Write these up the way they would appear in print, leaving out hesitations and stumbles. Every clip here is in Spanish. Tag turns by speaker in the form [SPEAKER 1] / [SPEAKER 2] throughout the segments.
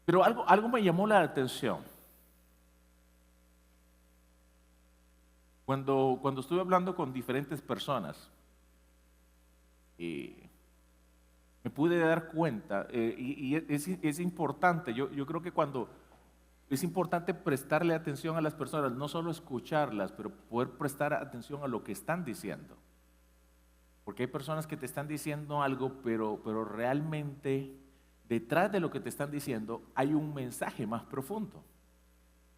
[SPEAKER 1] Pero algo me llamó la atención. Cuando estuve hablando con diferentes personas, eh, me pude dar cuenta, y es importante, yo creo que cuando es importante prestarle atención a las personas, no solo escucharlas, pero poder prestar atención a lo que están diciendo. Porque hay personas que te están diciendo algo, pero realmente detrás de lo que te están diciendo hay un mensaje más profundo.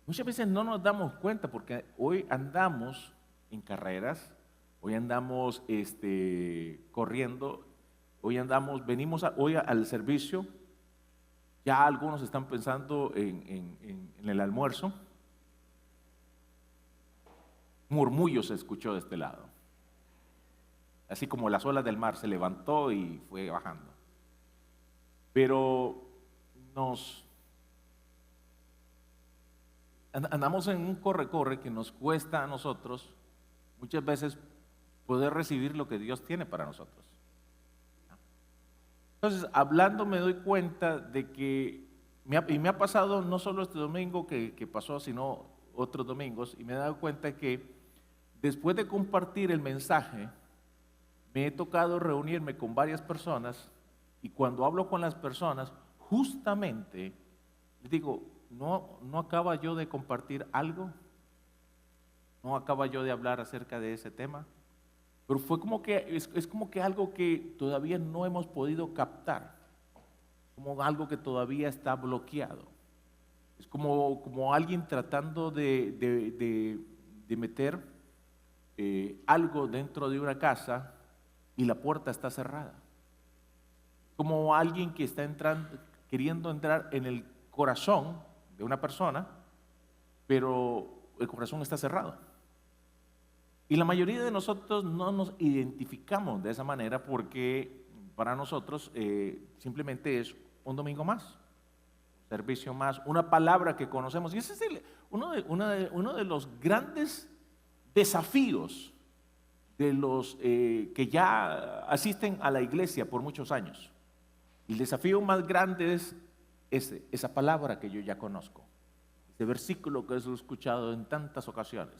[SPEAKER 1] Muchas veces no nos damos cuenta porque hoy andamos en carreras, hoy andamos corriendo, hoy al servicio, ya algunos están pensando en el almuerzo. Murmullo se escuchó de este lado, así como las olas del mar se levantó y fue bajando. Pero andamos en un corre-corre que nos cuesta a nosotros muchas veces poder recibir lo que Dios tiene para nosotros. Entonces, hablando me doy cuenta de que, y me ha pasado no solo este domingo que pasó, sino otros domingos, y me he dado cuenta que después de compartir el mensaje, me he tocado reunirme con varias personas, y cuando hablo con las personas, justamente les digo, ¿no acaba yo de compartir algo? ¿No acaba yo de hablar acerca de ese tema? Pero fue como que, es como que algo que todavía no hemos podido captar, como algo que todavía está bloqueado. Es como alguien tratando de meter algo dentro de una casa y la puerta está cerrada. Como alguien que está queriendo entrar en el corazón de una persona, pero el corazón está cerrado. Y la mayoría de nosotros no nos identificamos de esa manera porque para nosotros simplemente es un domingo más, un servicio más, una palabra que conocemos. Y ese es uno de los grandes desafíos de los que ya asisten a la iglesia por muchos años. El desafío más grande es esa palabra que yo ya conozco, ese versículo que he escuchado en tantas ocasiones.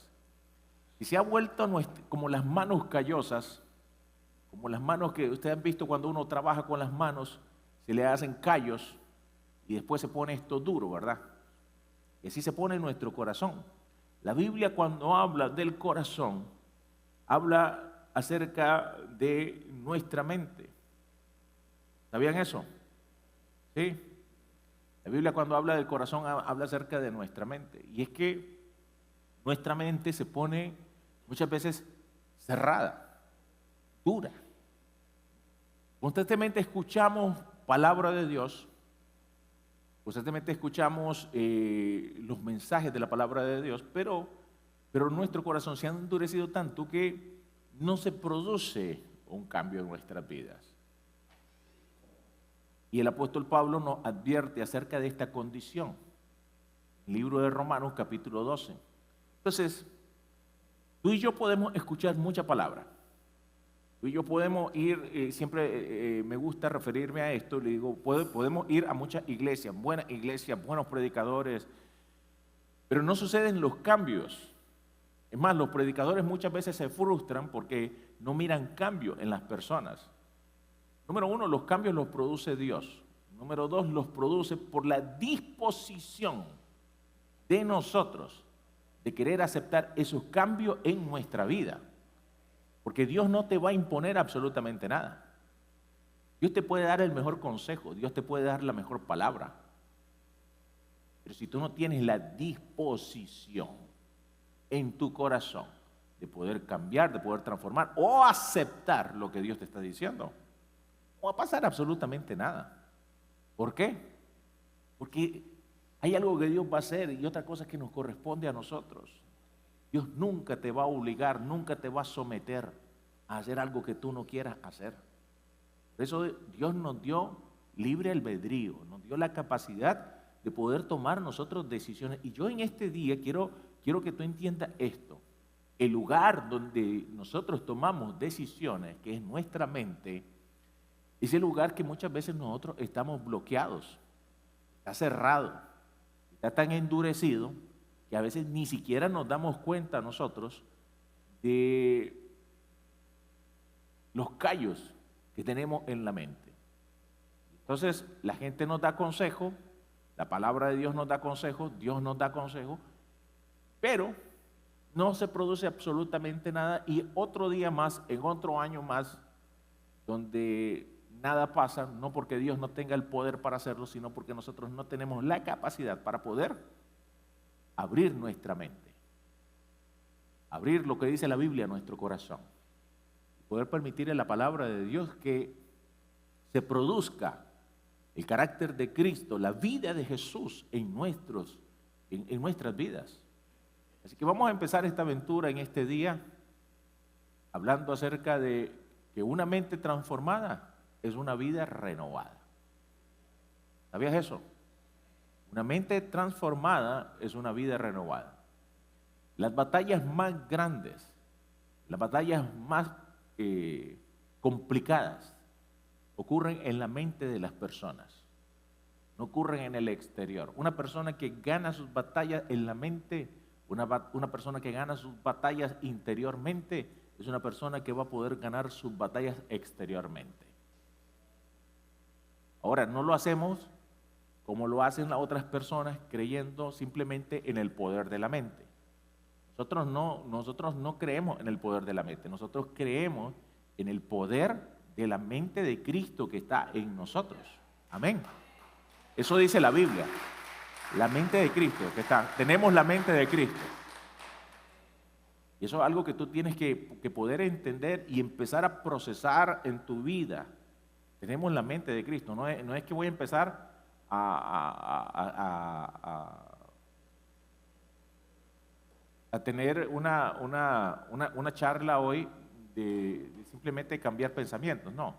[SPEAKER 1] Y se ha vuelto como las manos callosas, como las manos que ustedes han visto cuando uno trabaja con las manos, se le hacen callos y después se pone esto duro, ¿verdad? Y así se pone en nuestro corazón. La Biblia, cuando habla del corazón, habla acerca de nuestra mente. ¿Sabían eso? Sí. La Biblia, cuando habla del corazón, habla acerca de nuestra mente. Y es que nuestra mente se pone muchas veces cerrada, dura. Constantemente escuchamos palabra de Dios, constantemente escuchamos los mensajes de la palabra de Dios, pero nuestro corazón se ha endurecido tanto que no se produce un cambio en nuestras vidas. Y el apóstol Pablo nos advierte acerca de esta condición. Libro de Romanos, capítulo 12. Entonces, tú y yo podemos escuchar mucha palabra. Tú y yo podemos ir, siempre me gusta referirme a esto, le digo, podemos ir a muchas iglesias, buenos predicadores, pero no suceden los cambios. Es más, los predicadores muchas veces se frustran porque no miran cambio en las personas. Número uno, los cambios los produce Dios. Número dos, los produce por la disposición de nosotros de querer aceptar esos cambios en nuestra vida. Porque Dios no te va a imponer absolutamente nada. Dios te puede dar el mejor consejo, Dios te puede dar la mejor palabra. Pero si tú no tienes la disposición en tu corazón de poder cambiar, de poder transformar o aceptar lo que Dios te está diciendo, no va a pasar absolutamente nada. ¿Por qué? Porque hay algo que Dios va a hacer y otra cosa que nos corresponde a nosotros. Dios nunca te va a obligar, nunca te va a someter a hacer algo que tú no quieras hacer. Por eso Dios nos dio libre albedrío, nos dio la capacidad de poder tomar nosotros decisiones. Y yo en este día quiero que tú entiendas esto. El lugar donde nosotros tomamos decisiones, que es nuestra mente, es el lugar que muchas veces nosotros estamos bloqueados. está cerrado, está tan endurecido que a veces ni siquiera nos damos cuenta nosotros de los callos que tenemos en la mente. Entonces la gente nos da consejo, la palabra de Dios nos da consejo, Dios nos da consejo, pero no se produce absolutamente nada y otro día más, en otro año más, donde nada pasa, no porque Dios no tenga el poder para hacerlo, sino porque nosotros no tenemos la capacidad para poder abrir nuestra mente, abrir lo que dice la Biblia a nuestro corazón, poder permitir en la palabra de Dios que se produzca el carácter de Cristo, la vida de Jesús en nuestras vidas. Así que vamos a empezar esta aventura en este día hablando acerca de que una mente transformada es una vida renovada. ¿Sabías eso? Una mente transformada es una vida renovada. Las batallas más grandes, las batallas más complicadas ocurren en la mente de las personas, no ocurren en el exterior. Una persona que gana sus batallas en la mente, una persona que gana sus batallas interiormente, es una persona que va a poder ganar sus batallas exteriormente. Ahora, no lo hacemos como lo hacen las otras personas, creyendo simplemente en el poder de la mente. Nosotros no creemos en el poder de la mente, nosotros creemos en el poder de la mente de Cristo que está en nosotros. Amén. Eso dice la Biblia. La mente de Cristo que está. Tenemos la mente de Cristo. Y eso es algo que tú tienes que poder entender y empezar a procesar en tu vida. Tenemos la mente de Cristo. No es que voy a empezar a tener una charla hoy de simplemente cambiar pensamientos. No.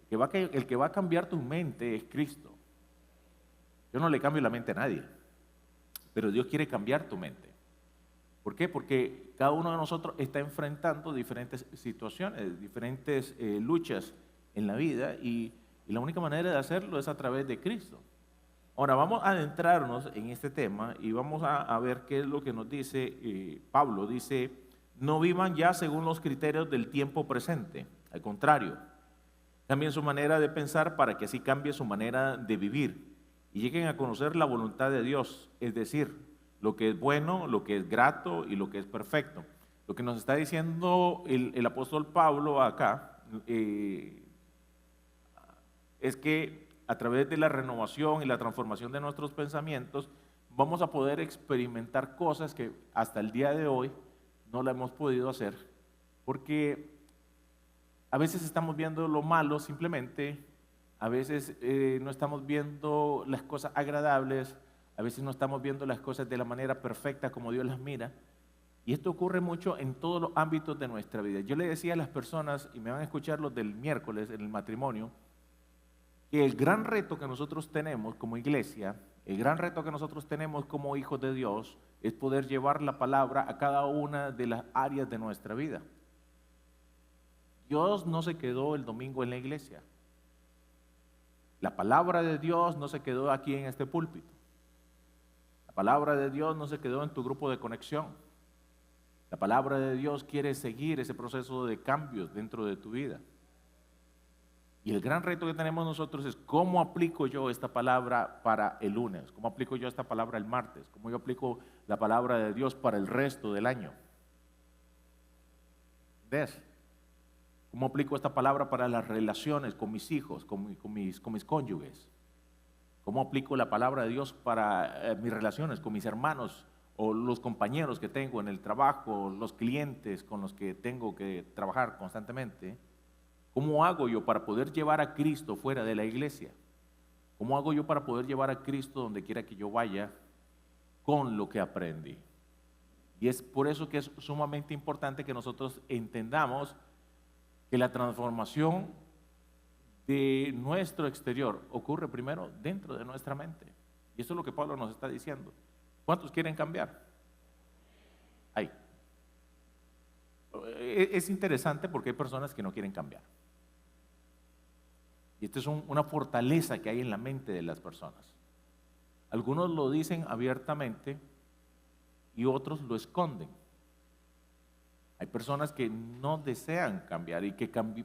[SPEAKER 1] El que va a cambiar tu mente es Cristo. Yo no le cambio la mente a nadie, pero Dios quiere cambiar tu mente. ¿Por qué? Porque cada uno de nosotros está enfrentando diferentes situaciones, diferentes luchas en la vida y la única manera de hacerlo es a través de Cristo. Ahora vamos a adentrarnos en este tema y vamos a ver qué es lo que nos dice Pablo. Dice, no vivan ya según los criterios del tiempo presente, al contrario, cambien su manera de pensar para que así cambie su manera de vivir y lleguen a conocer la voluntad de Dios, es decir, lo que es bueno, lo que es grato y lo que es perfecto. Lo que nos está diciendo el apóstol Pablo acá es que a través de la renovación y la transformación de nuestros pensamientos vamos a poder experimentar cosas que hasta el día de hoy no la hemos podido hacer, porque a veces estamos viendo lo malo simplemente, a veces no estamos viendo las cosas agradables, a veces no estamos viendo las cosas de la manera perfecta como Dios las mira, y esto ocurre mucho en todos los ámbitos de nuestra vida. Yo le decía a las personas, y me van a escuchar los del miércoles en el matrimonio, que el gran reto que nosotros tenemos como iglesia, el gran reto que nosotros tenemos como hijos de Dios, es poder llevar la palabra a cada una de las áreas de nuestra vida. Dios no se quedó el domingo en la iglesia. La palabra de Dios no se quedó aquí en este púlpito. La palabra de Dios no se quedó en tu grupo de conexión. La palabra de Dios quiere seguir ese proceso de cambios dentro de tu vida. Y el gran reto que tenemos nosotros es cómo aplico yo esta palabra para el lunes, cómo aplico yo esta palabra el martes, cómo yo aplico la palabra de Dios para el resto del año. ¿Ves? ¿Cómo aplico esta palabra para las relaciones con mis hijos, con mis cónyuges? ¿Cómo aplico la palabra de Dios para mis relaciones con mis hermanos o los compañeros que tengo en el trabajo, los clientes con los que tengo que trabajar constantemente? ¿Cómo hago yo para poder llevar a Cristo fuera de la iglesia? ¿Cómo hago yo para poder llevar a Cristo donde quiera que yo vaya con lo que aprendí? Y es por eso que es sumamente importante que nosotros entendamos que la transformación de nuestro exterior ocurre primero dentro de nuestra mente. Y eso es lo que Pablo nos está diciendo. ¿Cuántos quieren cambiar? Ahí. Es interesante porque hay personas que no quieren cambiar. Y esta es una fortaleza que hay en la mente de las personas. Algunos lo dicen abiertamente y otros lo esconden. Hay personas que no desean cambiar y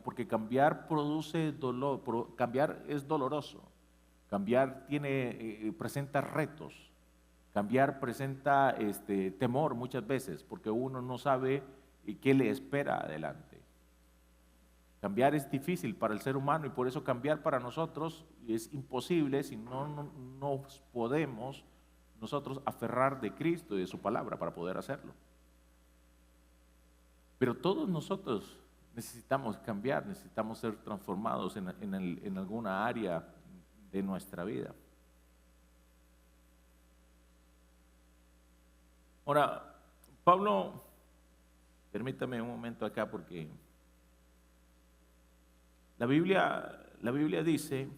[SPEAKER 1] porque cambiar produce dolor, cambiar es doloroso, cambiar presenta retos, cambiar presenta temor muchas veces porque uno no sabe qué le espera adelante. Cambiar es difícil para el ser humano y por eso cambiar para nosotros es imposible si no nos podemos nosotros aferrar de Cristo y de su palabra para poder hacerlo. Pero todos nosotros necesitamos cambiar, necesitamos ser transformados en alguna área de nuestra vida. Ahora, Pablo, permítame un momento acá porque la Biblia dice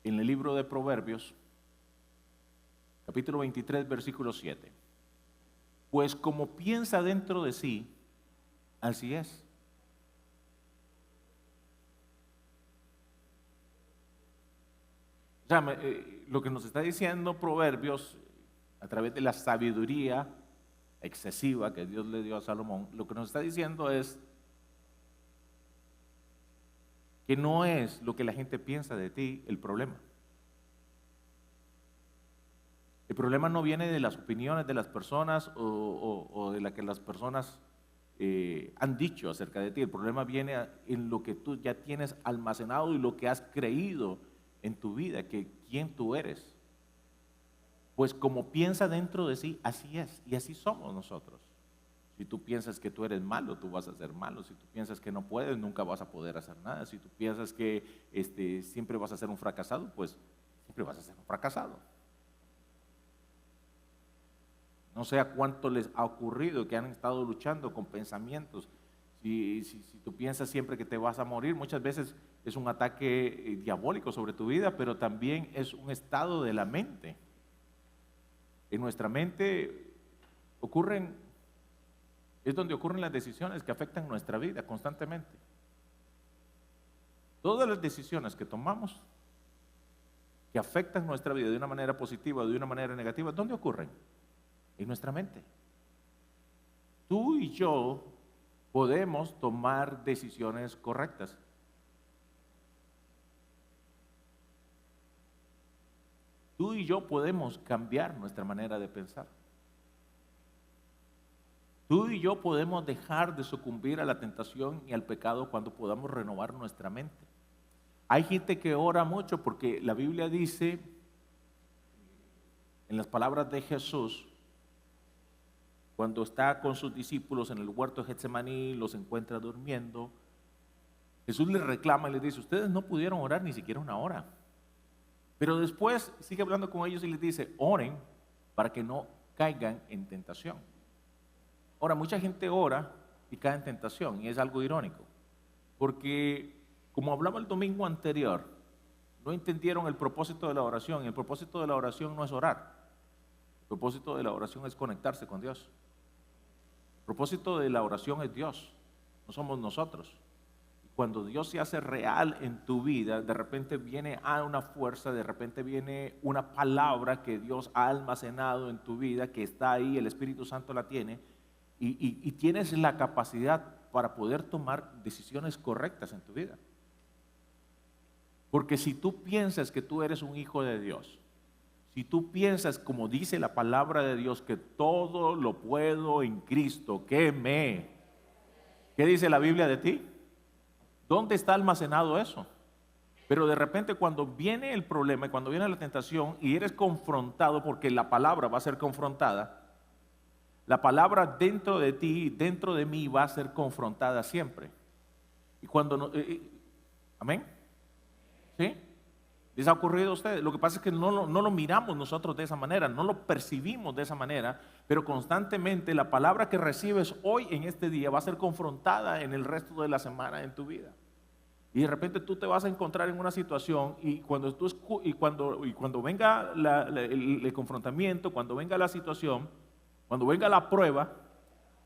[SPEAKER 1] en el libro de Proverbios, capítulo 23, versículo 7. Pues como piensa dentro de sí, así es. O sea, lo que nos está diciendo Proverbios, a través de la sabiduría excesiva que Dios le dio a Salomón, lo que nos está diciendo es que no es lo que la gente piensa de ti el problema. El problema no viene de las opiniones de las personas o de lo que las personas han dicho acerca de ti. El problema viene en lo que tú ya tienes almacenado y lo que has creído en tu vida, que quién tú eres. Pues como piensa dentro de sí, así es y así somos nosotros. Si tú piensas que tú eres malo, tú vas a ser malo. Si tú piensas que no puedes, nunca vas a poder hacer nada. Si tú piensas que siempre vas a ser un fracasado, pues siempre vas a ser un fracasado. No sé a cuánto les ha ocurrido que han estado luchando con pensamientos. Si tú piensas siempre que te vas a morir, muchas veces es un ataque diabólico sobre tu vida, pero también es un estado de la mente. En nuestra mente es donde ocurren las decisiones que afectan nuestra vida constantemente. Todas las decisiones que tomamos que afectan nuestra vida de una manera positiva o de una manera negativa, ¿dónde ocurren? En nuestra mente. Tú y yo podemos tomar decisiones correctas. Tú y yo podemos cambiar nuestra manera de pensar. Tú y yo podemos dejar de sucumbir a la tentación y al pecado cuando podamos renovar nuestra mente. Hay gente que ora mucho porque la Biblia dice, en las palabras de Jesús, cuando está con sus discípulos en el huerto de Getsemaní, los encuentra durmiendo, Jesús les reclama y les dice, ustedes no pudieron orar ni siquiera una hora. Pero después sigue hablando con ellos y les dice, oren para que no caigan en tentación. Ahora, mucha gente ora y cae en tentación y es algo irónico, porque como hablaba el domingo anterior, no entendieron el propósito de la oración y el propósito de la oración no es orar. El propósito de la oración es conectarse con Dios. El propósito de la oración es Dios, no somos nosotros. Cuando Dios se hace real en tu vida, de repente viene una fuerza, de repente viene una palabra que Dios ha almacenado en tu vida, que está ahí, el Espíritu Santo la tiene, y tienes la capacidad para poder tomar decisiones correctas en tu vida. Porque si tú piensas que tú eres un hijo de Dios, si tú piensas, como dice la palabra de Dios, que todo lo puedo en Cristo, ¿qué dice la Biblia de ti? ¿Dónde está almacenado eso? Pero de repente cuando viene el problema, cuando viene la tentación y eres confrontado, porque la palabra va a ser confrontada, la palabra dentro de ti, dentro de mí va a ser confrontada siempre. Y cuando no, ¿amén? ¿Sí? ¿Les ha ocurrido a ustedes? Lo que pasa es que no lo miramos nosotros de esa manera, no lo percibimos de esa manera, pero constantemente la palabra que recibes hoy en este día va a ser confrontada en el resto de la semana en tu vida. Y de repente tú te vas a encontrar en una situación y cuando venga el confrontamiento, cuando venga la situación, cuando venga la prueba,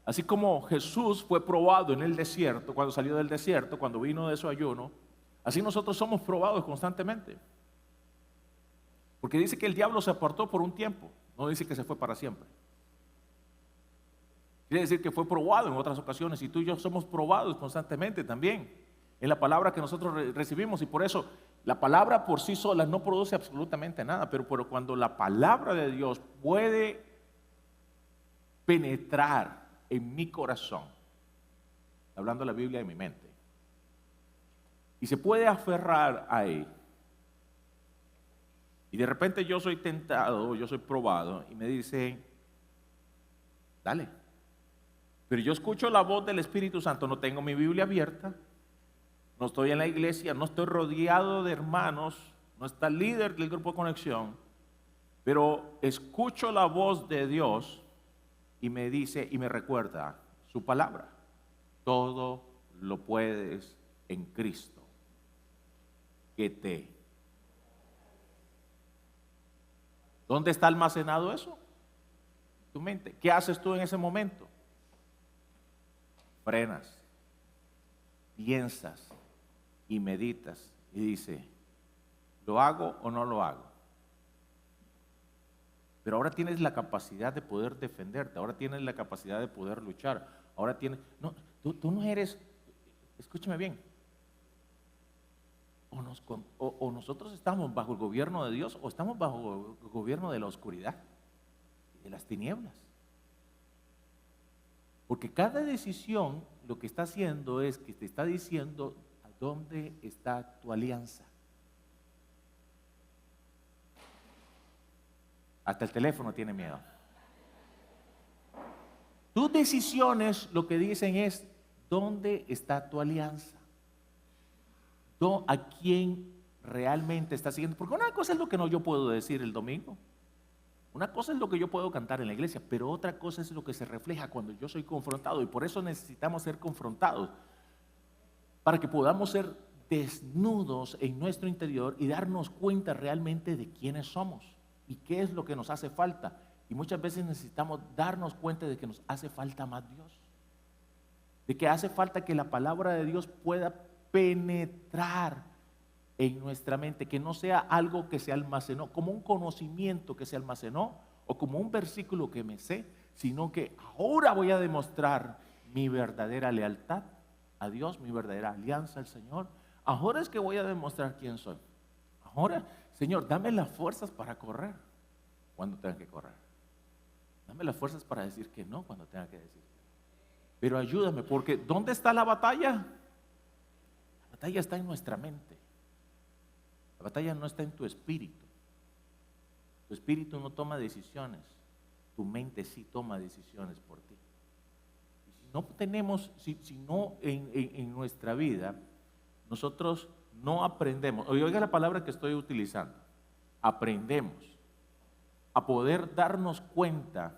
[SPEAKER 1] así como Jesús fue probado en el desierto, cuando salió del desierto, cuando vino de su ayuno, así nosotros somos probados constantemente. Porque dice que el diablo se apartó por un tiempo, no dice que se fue para siempre. Quiere decir que fue probado en otras ocasiones y tú y yo somos probados constantemente también en la palabra que nosotros recibimos, y por eso la palabra por sí sola no produce absolutamente nada, pero cuando la palabra de Dios puede penetrar en mi corazón, hablando la Biblia en mi mente, y se puede aferrar a él, y de repente yo soy tentado, yo soy probado, y me dice, dale. Pero yo escucho la voz del Espíritu Santo, no tengo mi Biblia abierta, no estoy en la iglesia, no estoy rodeado de hermanos, no está el líder del grupo de conexión, pero escucho la voz de Dios y me dice y me recuerda su palabra. Todo lo puedes en Cristo que te. ¿Dónde está almacenado eso? Tu mente. ¿Qué haces tú en ese momento? Frenas, piensas y meditas y dices, ¿lo hago o no lo hago? Pero ahora tienes la capacidad de poder defenderte, ahora tienes la capacidad de poder luchar, ahora tienes, no, tú no eres, escúchame bien, o nosotros estamos bajo el gobierno de Dios o estamos bajo el gobierno de la oscuridad y de las tinieblas. Porque cada decisión lo que está haciendo es que te está diciendo a dónde está tu alianza. Hasta el teléfono tiene miedo. Tus decisiones lo que dicen es dónde está tu alianza. ¿A quién realmente estás siguiendo? Porque una cosa es lo que yo puedo decir el domingo. Una cosa es lo que yo puedo cantar en la iglesia, pero otra cosa es lo que se refleja cuando yo soy confrontado, y por eso necesitamos ser confrontados para que podamos ser desnudos en nuestro interior y darnos cuenta realmente de quiénes somos y qué es lo que nos hace falta. Y muchas veces necesitamos darnos cuenta de que nos hace falta más Dios, de que hace falta que la palabra de Dios pueda penetrar en nuestra mente, que no sea algo que se almacenó, como un conocimiento que se almacenó o como un versículo que me sé, sino que ahora voy a demostrar mi verdadera lealtad a Dios, mi verdadera alianza al Señor. Ahora es que voy a demostrar quién soy. Ahora, Señor, dame las fuerzas para correr cuando tenga que correr. Dame las fuerzas para decir que no cuando tenga que decir que no. Pero ayúdame, porque ¿dónde está la batalla? La batalla está en nuestra mente. La batalla no está en tu espíritu. Tu espíritu no toma decisiones. Tu mente sí toma decisiones por ti. Y si no tenemos, si no en nuestra vida, nosotros no aprendemos. Oiga la palabra que estoy utilizando. Aprendemos a poder darnos cuenta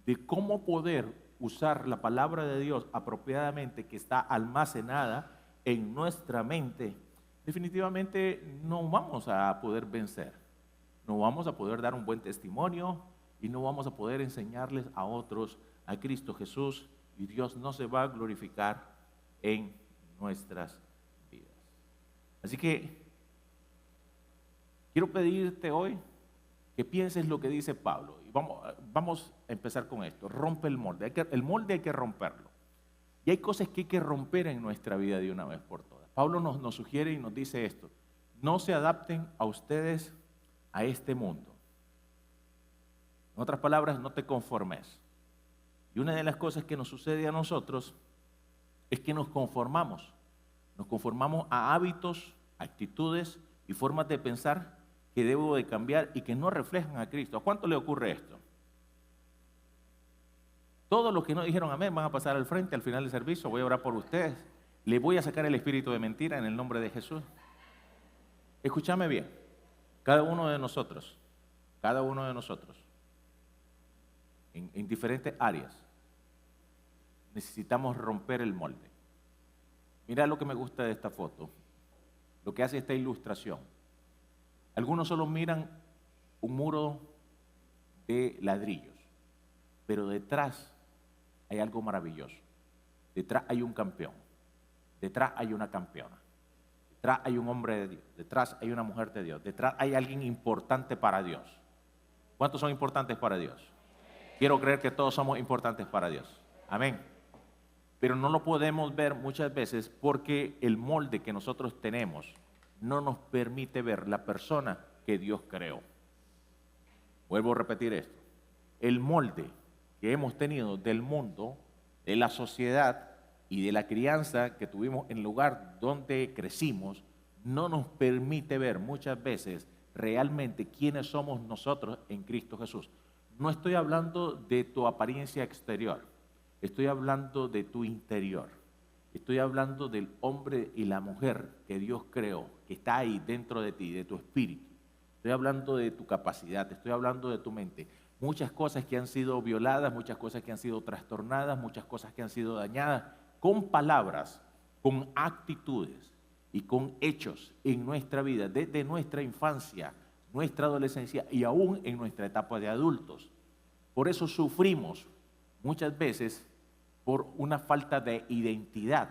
[SPEAKER 1] de cómo poder usar la palabra de Dios apropiadamente, que está almacenada en nuestra mente. Definitivamente no vamos a poder vencer, no vamos a poder dar un buen testimonio y no vamos a poder enseñarles a otros a Cristo Jesús, y Dios no se va a glorificar en nuestras vidas. Así que quiero pedirte hoy que pienses lo que dice Pablo, y vamos a empezar con esto. Rompe el molde, el molde hay que romperlo, y hay cosas que hay que romper en nuestra vida de una vez por todas. Pablo nos sugiere y nos dice esto: no se adapten a ustedes a este mundo. En otras palabras, no te conformes. Y una de las cosas que nos sucede a nosotros es que nos conformamos a hábitos, actitudes y formas de pensar que debo de cambiar y que no reflejan a Cristo. ¿A cuánto le ocurre esto? Todos los que no dijeron amén van a pasar al frente al final del servicio. Voy a orar por ustedes. Le voy a sacar el espíritu de mentira en el nombre de Jesús. Escúchame bien. Cada uno de nosotros, en diferentes áreas, necesitamos romper el molde. Mira lo que me gusta de esta foto, lo que hace esta ilustración. Algunos solo miran un muro de ladrillos, pero detrás hay algo maravilloso. Detrás hay un campeón, detrás hay una campeona, detrás hay un hombre de Dios, detrás hay una mujer de Dios, detrás hay alguien importante para Dios. ¿Cuántos son importantes para Dios? Quiero creer que todos somos importantes para Dios. Amén. Pero no lo podemos ver muchas veces porque el molde que nosotros tenemos no nos permite ver la persona que Dios creó. Vuelvo a repetir esto. El molde que hemos tenido del mundo, de la sociedad y de la crianza que tuvimos en el lugar donde crecimos, no nos permite ver muchas veces realmente quiénes somos nosotros en Cristo Jesús. No estoy hablando de tu apariencia exterior, estoy hablando de tu interior. Estoy hablando del hombre y la mujer que Dios creó, que está ahí dentro de ti, de tu espíritu. Estoy hablando de tu capacidad, estoy hablando de tu mente. Muchas cosas que han sido violadas, muchas cosas que han sido trastornadas, muchas cosas que han sido dañadas, con palabras, con actitudes y con hechos en nuestra vida, desde nuestra infancia, nuestra adolescencia y aún en nuestra etapa de adultos. Por eso sufrimos muchas veces por una falta de identidad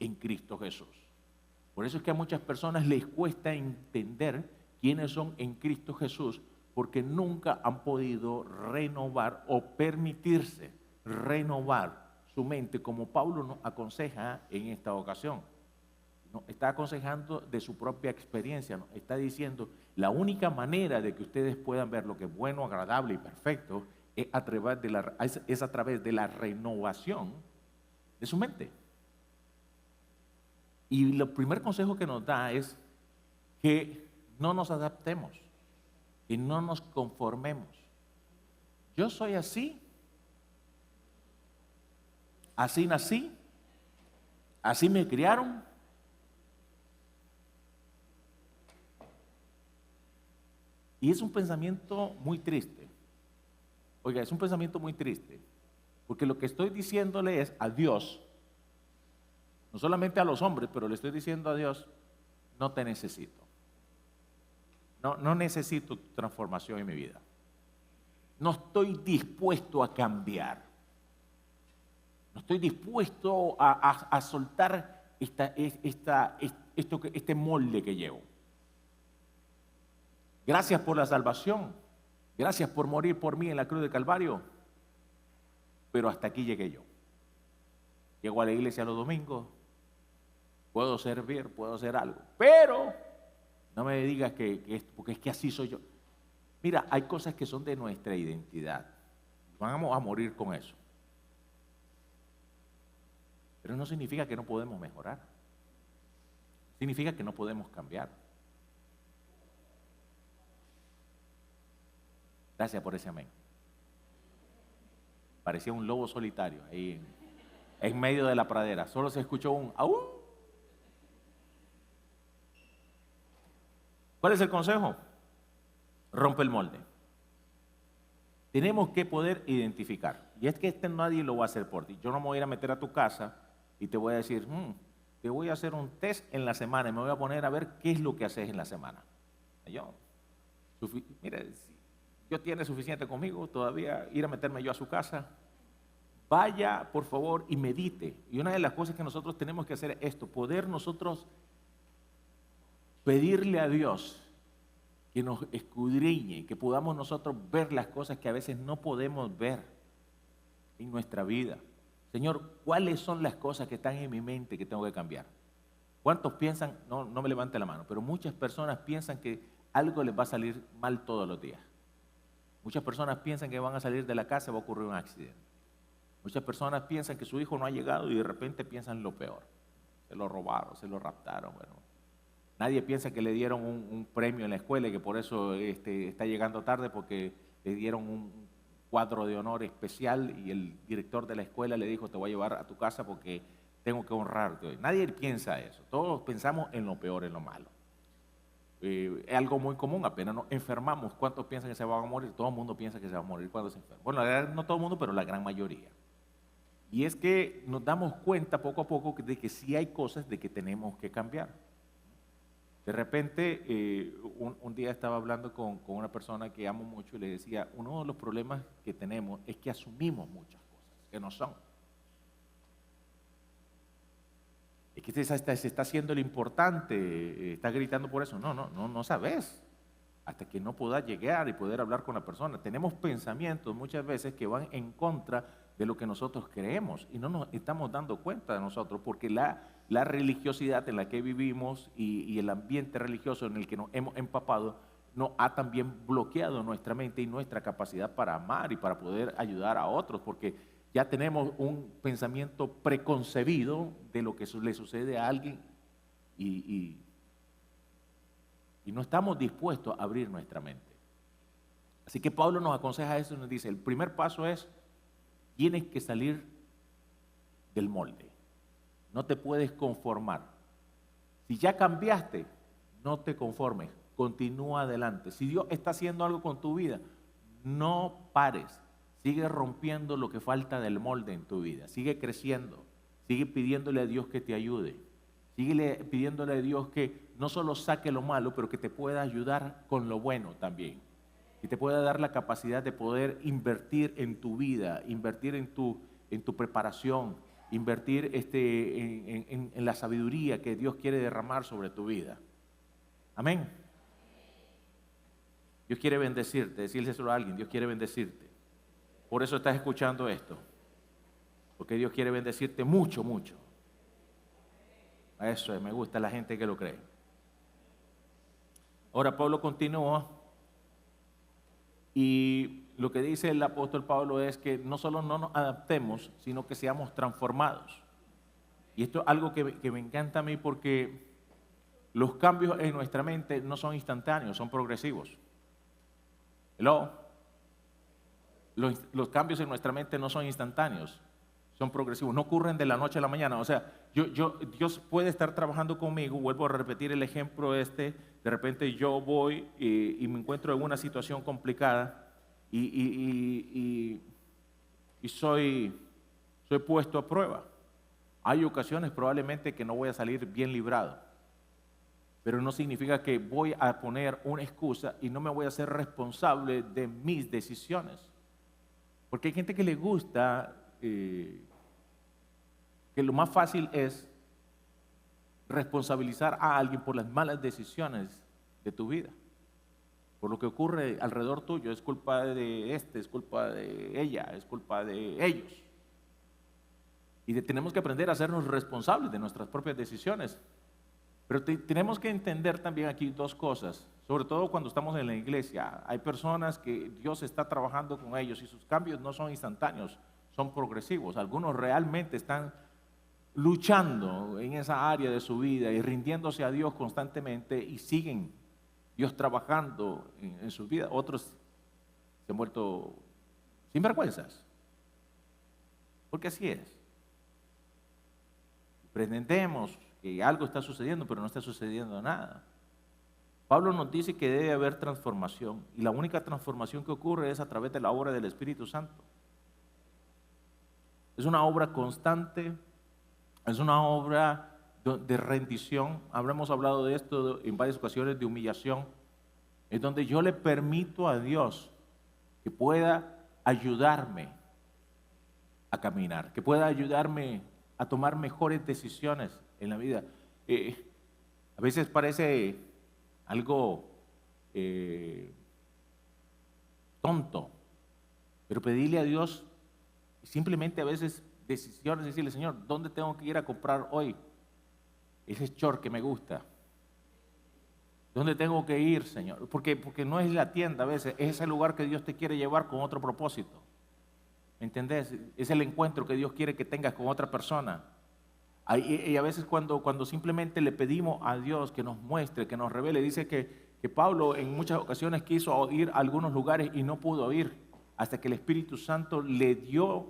[SPEAKER 1] en Cristo Jesús. Por eso es que a muchas personas les cuesta entender quiénes son en Cristo Jesús, porque nunca han podido renovar o permitirse renovar su mente, como Pablo nos aconseja en esta ocasión. Nos está aconsejando de su propia experiencia, nos está diciendo, la única manera de que ustedes puedan ver lo que es bueno, agradable y perfecto es a través de la renovación de su mente. Y el primer consejo que nos da es que no nos adaptemos, que no nos conformemos. Yo soy así, así nací, así me criaron. Y es un pensamiento muy triste. Oiga, es un pensamiento muy triste, porque lo que estoy diciéndole es a Dios, no solamente a los hombres, pero le estoy diciendo a Dios, no te necesito. No necesito tu transformación en mi vida. No estoy dispuesto a cambiar. No estoy dispuesto a soltar este molde que llevo. Gracias por la salvación. Gracias por morir por mí en la cruz de Calvario. Pero hasta aquí llegué yo. Llego a la iglesia los domingos. Puedo servir, puedo hacer algo. Pero no me digas porque es que así soy yo. Mira, hay cosas que son de nuestra identidad. Vamos a morir con eso. Pero no significa que no podemos mejorar. Significa que no podemos cambiar. Gracias por ese amén. Parecía un lobo solitario ahí en medio de la pradera. Solo se escuchó un ¡aú! ¿Cuál es el consejo? Rompe el molde. Tenemos que poder identificar. Y es que nadie lo va a hacer por ti. Yo no me voy a ir a meter a tu casa y te voy a decir, te voy a hacer un test en la semana y me voy a poner a ver qué es lo que haces en la semana. Mire, si Dios tiene suficiente conmigo, todavía ir a meterme yo a su casa. Vaya, por favor, y medite. Y una de las cosas que nosotros tenemos que hacer es esto, poder nosotros pedirle a Dios que nos escudriñe, que podamos nosotros ver las cosas que a veces no podemos ver en nuestra vida. Señor, ¿cuáles son las cosas que están en mi mente que tengo que cambiar? ¿Cuántos piensan, no me levante la mano, pero muchas personas piensan que algo les va a salir mal todos los días? Muchas personas piensan que van a salir de la casa y va a ocurrir un accidente. Muchas personas piensan que su hijo no ha llegado y de repente piensan lo peor. Se lo robaron, se lo raptaron. Bueno, nadie piensa que le dieron un premio en la escuela y que por eso está llegando tarde porque le dieron un cuadro de honor especial y el director de la escuela le dijo, te voy a llevar a tu casa porque tengo que honrarte hoy. Nadie piensa eso. Todos pensamos en lo peor, en lo malo. Es algo muy común, apenas nos enfermamos. ¿Cuántos piensan que se van a morir? Todo el mundo piensa que se va a morir cuando se enferma. Bueno, no todo el mundo, pero la gran mayoría. Y es que nos damos cuenta poco a poco de que sí hay cosas de que tenemos que cambiar. De repente, un día estaba hablando con una persona que amo mucho y le decía, uno de los problemas que tenemos es que asumimos muchas cosas que no son. Es que se está haciendo el importante, está gritando por eso. No sabes. Hasta que no pueda llegar y poder hablar con la persona. Tenemos pensamientos muchas veces que van en contra de lo que nosotros creemos y no nos estamos dando cuenta de nosotros porque la religiosidad en la que vivimos y el ambiente religioso en el que nos hemos empapado nos ha también bloqueado nuestra mente y nuestra capacidad para amar y para poder ayudar a otros, porque ya tenemos un pensamiento preconcebido de lo que le sucede a alguien y no estamos dispuestos a abrir nuestra mente. Así que Pablo nos aconseja eso y nos dice, el primer paso es, tienes que salir del molde. No te puedes conformar. Si ya cambiaste, no te conformes. Continúa adelante. Si Dios está haciendo algo con tu vida, no pares. Sigue rompiendo lo que falta del molde en tu vida. Sigue creciendo. Sigue pidiéndole a Dios que te ayude. Sigue pidiéndole a Dios que no solo saque lo malo, pero que te pueda ayudar con lo bueno también. Que te pueda dar la capacidad de poder invertir en tu vida, invertir en tu preparación, invertir en la sabiduría que Dios quiere derramar sobre tu vida. Amén. Dios quiere bendecirte, decirle solo a alguien, Dios quiere bendecirte. Por eso estás escuchando esto. Porque Dios quiere bendecirte mucho, mucho. Eso es, me gusta la gente que lo cree. Ahora Pablo continúa y lo que dice el apóstol Pablo es que no solo no nos adaptemos, sino que seamos transformados. Y esto es algo que me encanta a mí porque los cambios en nuestra mente no son instantáneos, son progresivos. Hello. Los cambios en nuestra mente no son instantáneos, son progresivos, no ocurren de la noche a la mañana. O sea, Dios puede estar trabajando conmigo, vuelvo a repetir el ejemplo de repente yo voy y me encuentro en una situación complicada y soy puesto a prueba. Hay ocasiones probablemente que no voy a salir bien librado, pero no significa que voy a poner una excusa y no me voy a hacer responsable de mis decisiones. Porque hay gente que le gusta, que lo más fácil es responsabilizar a alguien por las malas decisiones de tu vida. Por lo que ocurre alrededor tuyo, es culpa de es culpa de ella, es culpa de ellos. Y tenemos que aprender a hacernos responsables de nuestras propias decisiones. Pero tenemos que entender también aquí dos cosas, sobre todo cuando estamos en la iglesia. Hay personas que Dios está trabajando con ellos y sus cambios no son instantáneos, son progresivos. Algunos realmente están luchando en esa área de su vida y rindiéndose a Dios constantemente y siguen Dios trabajando en su vida. Otros se han vuelto sinvergüenzas, porque así es. Pretendemos que algo está sucediendo, pero no está sucediendo nada. Pablo nos dice que debe haber transformación y la única transformación que ocurre es a través de la obra del Espíritu Santo. Es una obra constante, es una obra de rendición. Habremos hablado de esto en varias ocasiones, de humillación. Es donde yo le permito a Dios que pueda ayudarme a caminar, que pueda ayudarme a tomar mejores decisiones en la vida. A veces parece algo tonto, pero pedirle a Dios simplemente a veces decisiones, decirle, Señor, ¿dónde tengo que ir a comprar hoy ese short que me gusta? ¿Dónde tengo que ir, Señor? Porque no es la tienda a veces, es ese lugar que Dios te quiere llevar con otro propósito. ¿Me entendés? Es el encuentro que Dios quiere que tengas con otra persona. Y a veces cuando simplemente le pedimos a Dios que nos muestre, que nos revele, dice que Pablo en muchas ocasiones quiso ir a algunos lugares y no pudo ir, hasta que el Espíritu Santo le dio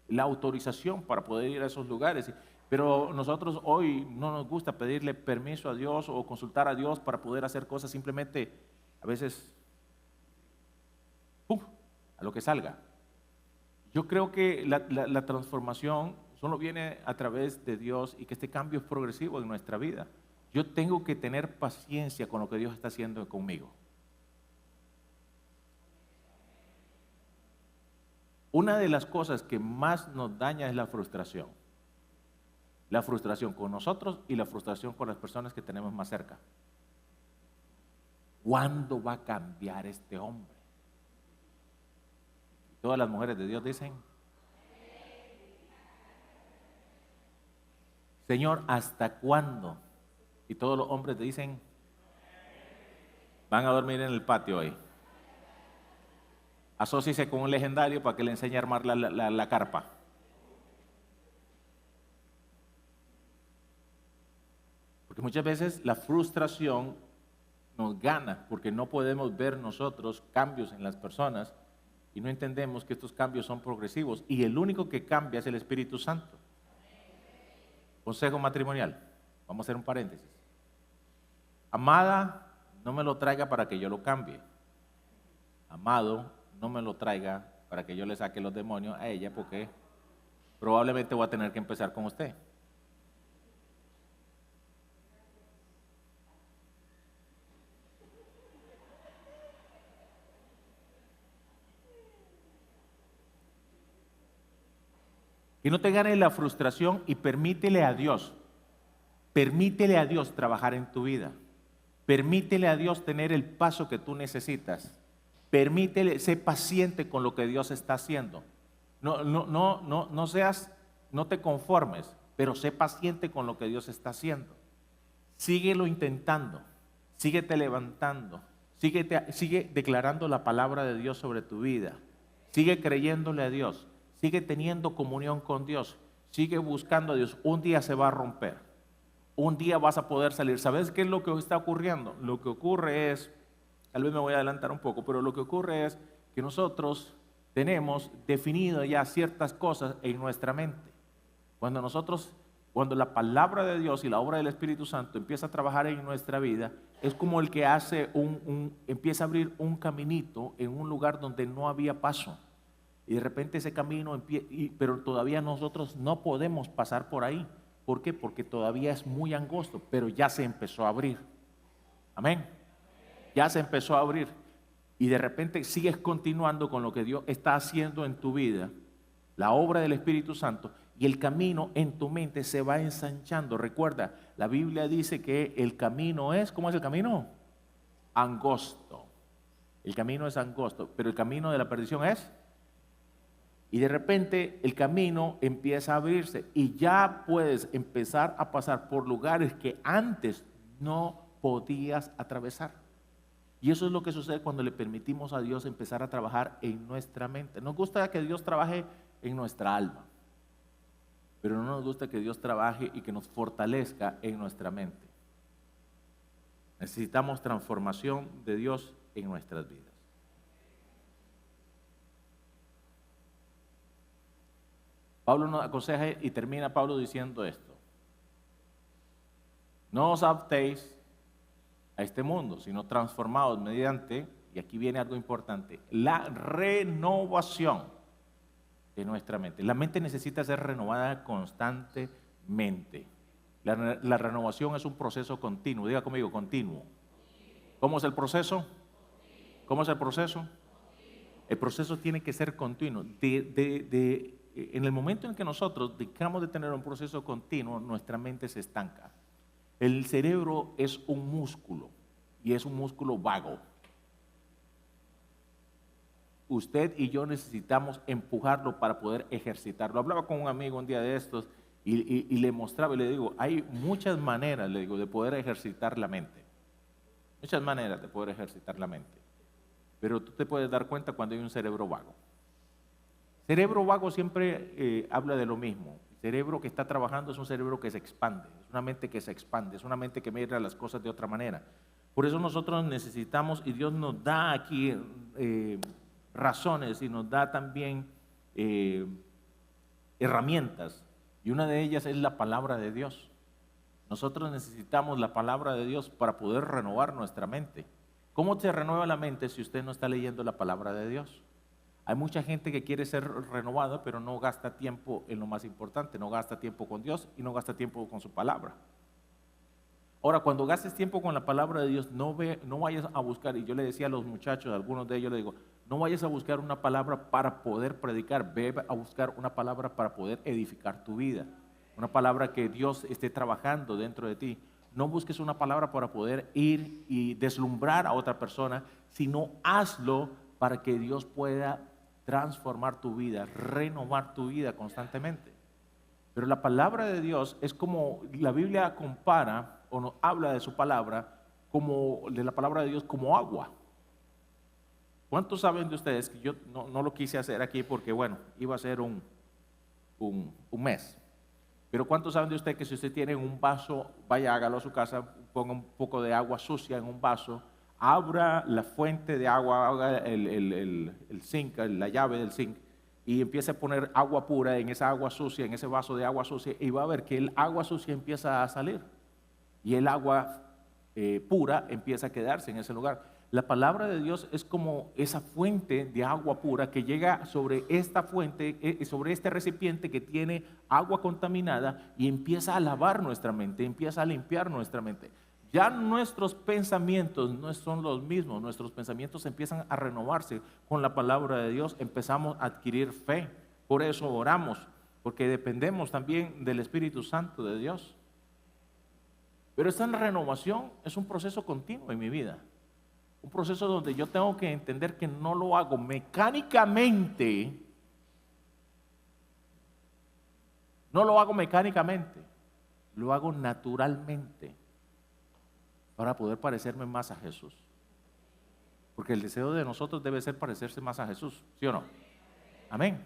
[SPEAKER 1] la autorización para poder ir a esos lugares. Pero nosotros hoy no nos gusta pedirle permiso a Dios o consultar a Dios para poder hacer cosas, simplemente a veces, ¡pum!, a lo que salga. Yo creo que la transformación solo viene a través de Dios y que este cambio es progresivo en nuestra vida. Yo tengo que tener paciencia con lo que Dios está haciendo conmigo. Una de las cosas que más nos daña es la frustración. La frustración con nosotros y la frustración con las personas que tenemos más cerca. ¿Cuándo va a cambiar este hombre? Todas las mujeres de Dios dicen, Señor, ¿hasta cuándo? Y todos los hombres dicen, van a dormir en el patio hoy. Asóciese con un legendario para que le enseñe a armar la carpa. Porque muchas veces la frustración nos gana porque no podemos ver nosotros cambios en las personas y no entendemos que estos cambios son progresivos y el único que cambia es el Espíritu Santo. Consejo matrimonial, vamos a hacer un paréntesis. Amada, no me lo traiga para que yo lo cambie. Amado, no me lo traiga para que yo le saque los demonios a ella porque probablemente voy a tener que empezar con usted. Que no te gane la frustración y permítele a Dios trabajar en tu vida. Permítele a Dios tener el paso que tú necesitas. Permítele, sé paciente con lo que Dios está haciendo. No te conformes, pero sé paciente con lo que Dios está haciendo. Síguelo intentando, síguete levantando, sigue declarando la palabra de Dios sobre tu vida. Sigue creyéndole a Dios. Sigue teniendo comunión con Dios. Sigue buscando a Dios. Un día se va a romper. Un día vas a poder salir. ¿Sabes qué es lo que está ocurriendo? Lo que ocurre es, tal vez me voy a adelantar un poco, pero lo que ocurre es que nosotros tenemos definido ya ciertas cosas en nuestra mente. Cuando la palabra de Dios y la obra del Espíritu Santo empieza a trabajar en nuestra vida, es como el que hace empieza a abrir un caminito en un lugar donde no había paso. Y de repente ese camino, pero todavía nosotros no podemos pasar por ahí. ¿Por qué? Porque todavía es muy angosto, pero ya se empezó a abrir. Amén. Ya se empezó a abrir. Y de repente sigues continuando con lo que Dios está haciendo en tu vida, la obra del Espíritu Santo, y el camino en tu mente se va ensanchando. Recuerda, la Biblia dice que el camino es, ¿cómo es el camino? Angosto. El camino es angosto, pero el camino de la perdición es... Y de repente el camino empieza a abrirse y ya puedes empezar a pasar por lugares que antes no podías atravesar. Y eso es lo que sucede cuando le permitimos a Dios empezar a trabajar en nuestra mente. Nos gusta que Dios trabaje en nuestra alma, pero no nos gusta que Dios trabaje y que nos fortalezca en nuestra mente. Necesitamos transformación de Dios en nuestras vidas. Pablo nos aconseja y termina Pablo diciendo esto: no os adaptéis a este mundo, sino transformados mediante, y aquí viene algo importante, la renovación de nuestra mente. La mente necesita ser renovada constantemente. La renovación es un proceso continuo. Diga conmigo, continuo. ¿Cómo es el proceso? ¿Cómo es el proceso? El proceso tiene que ser continuo. En el momento en que nosotros dejamos de tener un proceso continuo, nuestra mente se estanca. El cerebro es un músculo y es un músculo vago. Usted y yo necesitamos empujarlo para poder ejercitarlo. Hablaba con un amigo un día de estos y le mostraba y le digo, hay muchas maneras, le digo, de poder ejercitar la mente. Muchas maneras de poder ejercitar la mente. Pero tú te puedes dar cuenta cuando hay un cerebro vago. Cerebro vago siempre habla de lo mismo. El cerebro que está trabajando es un cerebro que se expande, es una mente que se expande, es una mente que mira las cosas de otra manera. Por eso nosotros necesitamos, y Dios nos da aquí razones y nos da también herramientas, y una de ellas es la palabra de Dios. Nosotros necesitamos la palabra de Dios para poder renovar nuestra mente. ¿Cómo se renueva la mente si usted no está leyendo la palabra de Dios? Hay mucha gente que quiere ser renovada, pero no gasta tiempo en lo más importante, no gasta tiempo con Dios y no gasta tiempo con su palabra. Ahora, cuando gastes tiempo con la palabra de Dios, no vayas a buscar, y yo le decía a los muchachos, a algunos de ellos les digo, no vayas a buscar una palabra para poder predicar, ve a buscar una palabra para poder edificar tu vida. una palabra que Dios esté trabajando dentro de ti. No busques una palabra para poder ir y deslumbrar a otra persona, sino hazlo para que Dios pueda transformar tu vida, renovar tu vida constantemente. Pero la palabra de Dios es como, la Biblia compara o nos habla de su palabra, como de la palabra de Dios como agua. ¿Cuántos saben de ustedes que yo no lo quise hacer aquí porque, bueno, iba a ser un mes? Pero ¿cuántos saben de usted que si usted tiene un vaso, vaya, hágalo a su casa, ponga un poco de agua sucia en un vaso, abra la fuente de agua, haga el zinc, la llave del zinc, y empiece a poner agua pura en esa agua sucia, en ese vaso de agua sucia, y va a ver que el agua sucia empieza a salir y el agua pura empieza a quedarse en ese lugar. La palabra de Dios es como esa fuente de agua pura que llega sobre esta fuente, sobre este recipiente que tiene agua contaminada y empieza a lavar nuestra mente, empieza a limpiar nuestra mente. Ya nuestros pensamientos no son los mismos, nuestros pensamientos empiezan a renovarse con la palabra de Dios, empezamos a adquirir fe. Por eso oramos, porque dependemos también del Espíritu Santo de Dios. Pero esta renovación es un proceso continuo en mi vida. Un proceso donde yo tengo que entender que no lo hago mecánicamente. No lo hago mecánicamente, lo hago naturalmente para poder parecerme más a Jesús. Porque el deseo de nosotros debe ser parecerse más a Jesús, ¿sí o no? Amén.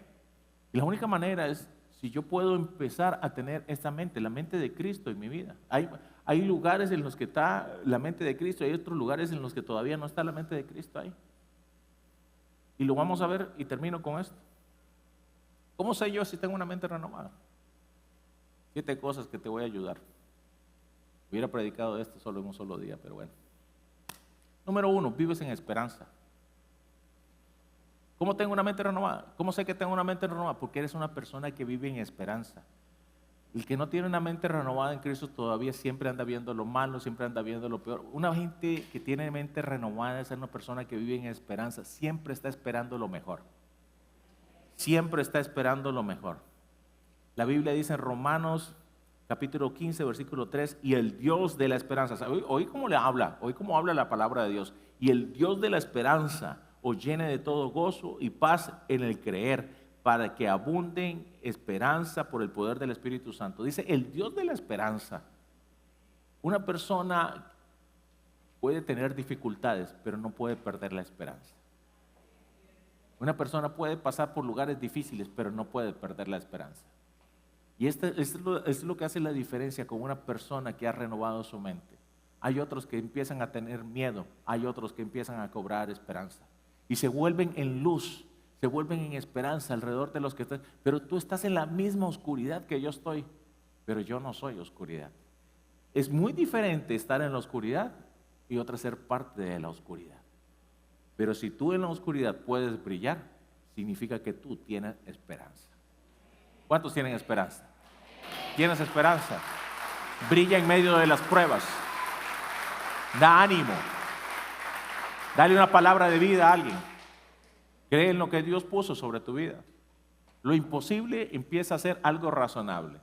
[SPEAKER 1] Y la única manera es si yo puedo empezar a tener esta mente, la mente de Cristo en mi vida. Hay lugares en los que está la mente de Cristo, hay otros lugares en los que todavía no está la mente de Cristo ahí. Y lo vamos a ver y termino con esto. ¿Cómo sé yo si tengo una mente renovada? 7 cosas que te voy a ayudar. Hubiera predicado esto solo en un solo día, pero bueno. Número 1, vives en esperanza. ¿Cómo tengo una mente renovada? ¿Cómo sé que tengo una mente renovada? Porque eres una persona que vive en esperanza. El que no tiene una mente renovada en Cristo todavía siempre anda viendo lo malo, siempre anda viendo lo peor. Una gente que tiene mente renovada es una persona que vive en esperanza, siempre está esperando lo mejor. Siempre está esperando lo mejor. La Biblia dice en Romanos capítulo 15, versículo 3, y el Dios de la esperanza. Oí cómo le habla, oí cómo habla la palabra de Dios. Y el Dios de la esperanza os llene de todo gozo y paz en el creer, para que abunden esperanza por el poder del Espíritu Santo. Dice, el Dios de la esperanza. Una persona puede tener dificultades, pero no puede perder la esperanza. Una persona puede pasar por lugares difíciles, pero no puede perder la esperanza. Y esto es lo que hace la diferencia con una persona que ha renovado su mente. Hay otros que empiezan a tener miedo, hay otros que empiezan a cobrar esperanza. Y se vuelven en luz, se vuelven en esperanza alrededor de los que están. Pero tú estás en la misma oscuridad que yo estoy, pero yo no soy oscuridad. Es muy diferente estar en la oscuridad y otra ser parte de la oscuridad. Pero si tú en la oscuridad puedes brillar, significa que tú tienes esperanza. ¿Cuántos tienen esperanza? ¿Tienes esperanza? Brilla en medio de las pruebas. Da ánimo. Dale una palabra de vida a alguien. Cree en lo que Dios puso sobre tu vida. Lo imposible empieza a ser algo razonable.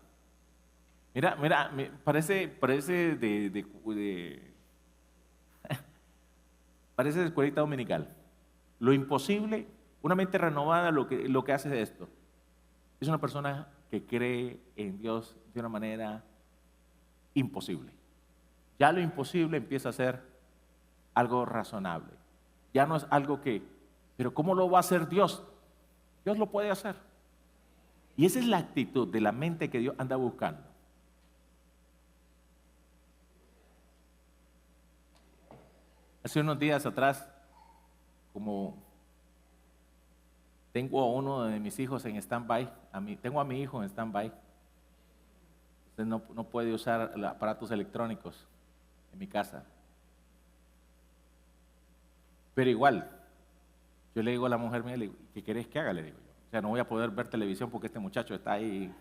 [SPEAKER 1] Mira, parece parece de escuelita dominical. Lo imposible, una mente renovada lo que hace es esto. Es una persona que cree en Dios de una manera imposible. Ya lo imposible empieza a ser algo razonable. Ya no es algo pero ¿cómo lo va a hacer Dios? Dios lo puede hacer. Y esa es la actitud de la mente que Dios anda buscando. Hace unos días atrás, como tengo a uno de mis hijos en stand-by, tengo a mi hijo en stand-by. Usted no puede usar aparatos electrónicos en mi casa. Pero igual, yo le digo a la mujer mía, ¿qué querés que haga? Le digo yo. O sea, no voy a poder ver televisión porque este muchacho está ahí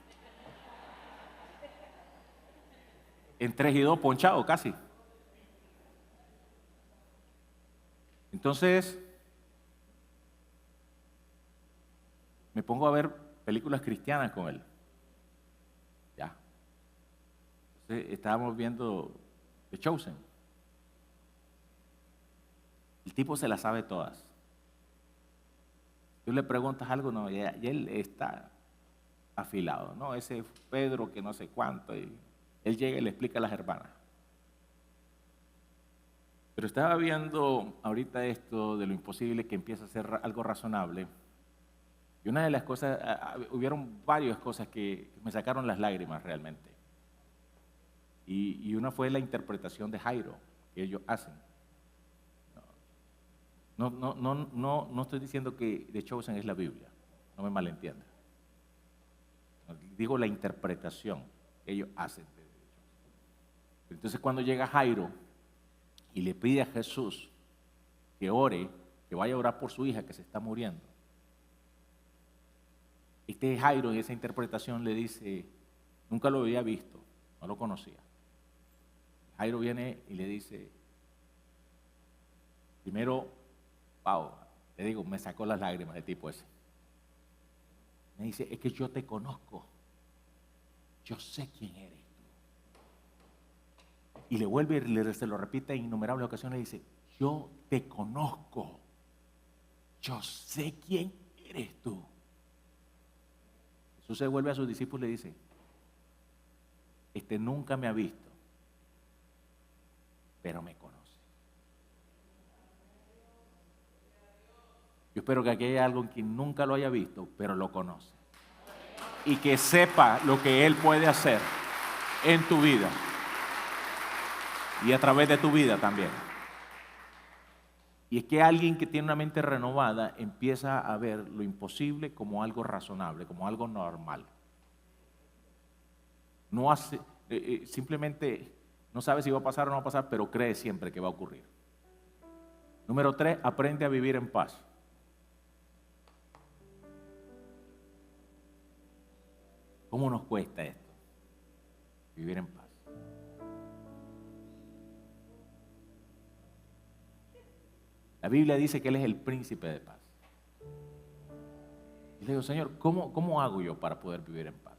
[SPEAKER 1] en 3 y 2 ponchado casi. Entonces, me pongo a ver películas cristianas con él. Ya. Entonces, estábamos viendo The Chosen. El tipo se las sabe todas. Tú le preguntas algo, no, y él está afilado, ¿no? Ese Pedro que no sé cuánto, y él llega y le explica a las hermanas. Pero estaba viendo ahorita esto de lo imposible que empieza a ser algo razonable. Y una de las cosas, hubieron varias cosas que me sacaron las lágrimas realmente. Y una fue la interpretación de Jairo que ellos hacen. No estoy diciendo que The Chosen es la Biblia, no me malentiendan. Digo la interpretación que ellos hacen. Entonces cuando llega Jairo y le pide a Jesús que ore, que vaya a orar por su hija que se está muriendo, este Jairo en esa interpretación le dice, nunca lo había visto, no lo conocía. Jairo viene y le dice, primero, Pau, le digo, me sacó las lágrimas de tipo ese. Me dice, es que yo te conozco, yo sé quién eres tú. Y le vuelve y se lo repite en innumerables ocasiones y dice, yo te conozco, yo sé quién eres tú. Jesús se vuelve a sus discípulos y le dice, este nunca me ha visto, pero me conoce. Yo espero que aquí haya alguien que nunca lo haya visto, pero lo conoce. Y que sepa lo que Él puede hacer en tu vida. Y a través de tu vida también. Y es que alguien que tiene una mente renovada empieza a ver lo imposible como algo razonable, como algo normal. No hace, simplemente no sabe si va a pasar o no va a pasar, pero cree siempre que va a ocurrir. Número 3, aprende a vivir en paz. ¿Cómo nos cuesta esto? Vivir en paz. La Biblia dice que Él es el príncipe de paz. Y le digo, Señor, ¿cómo hago yo para poder vivir en paz?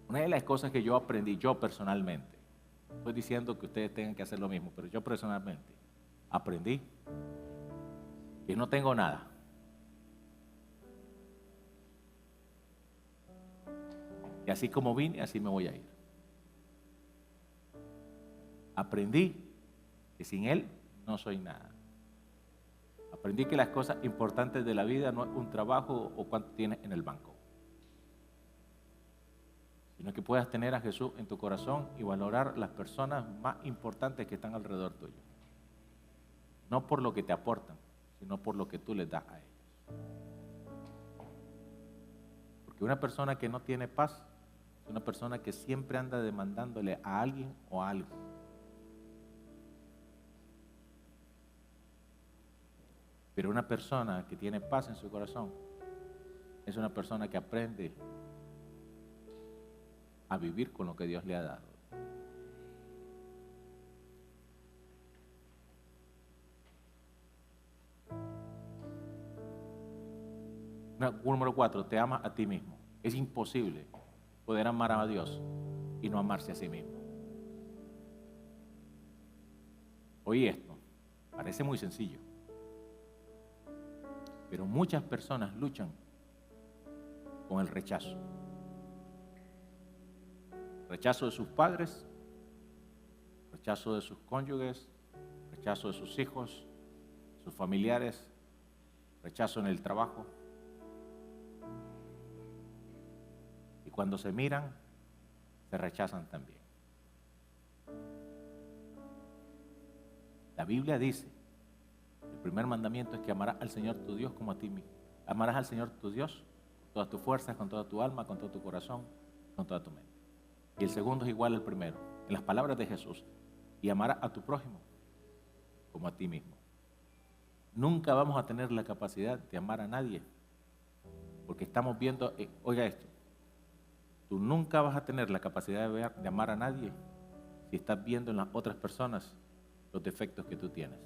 [SPEAKER 1] Una de las cosas que yo aprendí, yo personalmente, no estoy diciendo que ustedes tengan que hacer lo mismo, pero yo personalmente aprendí que no tengo nada. Y así como vine, así me voy a ir. Aprendí que sin Él no soy nada. Aprendí que las cosas importantes de la vida no es un trabajo o cuánto tienes en el banco, sino que puedas tener a Jesús en tu corazón y valorar las personas más importantes que están alrededor tuyo. No por lo que te aportan, sino por lo que tú les das a ellos. Porque una persona que no tiene paz es una persona que siempre anda demandándole a alguien o a algo. Pero una persona que tiene paz en su corazón es una persona que aprende a vivir con lo que Dios le ha dado. Número 4, te amas a ti mismo. Es imposible poder amar a Dios y no amarse a sí mismo. Oye esto, parece muy sencillo, pero muchas personas luchan con el rechazo. Rechazo de sus padres, rechazo de sus cónyuges, rechazo de sus hijos, sus familiares, rechazo en el trabajo. Y cuando se miran, se rechazan también. La Biblia dice, el primer mandamiento es que amarás al Señor tu Dios como a ti mismo. Amarás al Señor tu Dios con todas tus fuerzas, con toda tu alma, con todo tu corazón, con toda tu mente. Y el segundo es igual al primero, en las palabras de Jesús. Y amarás a tu prójimo como a ti mismo. Nunca vamos a tener la capacidad de amar a nadie, porque estamos viendo, oiga esto, tú nunca vas a tener la capacidad de amar a nadie si estás viendo en las otras personas los defectos que tú tienes.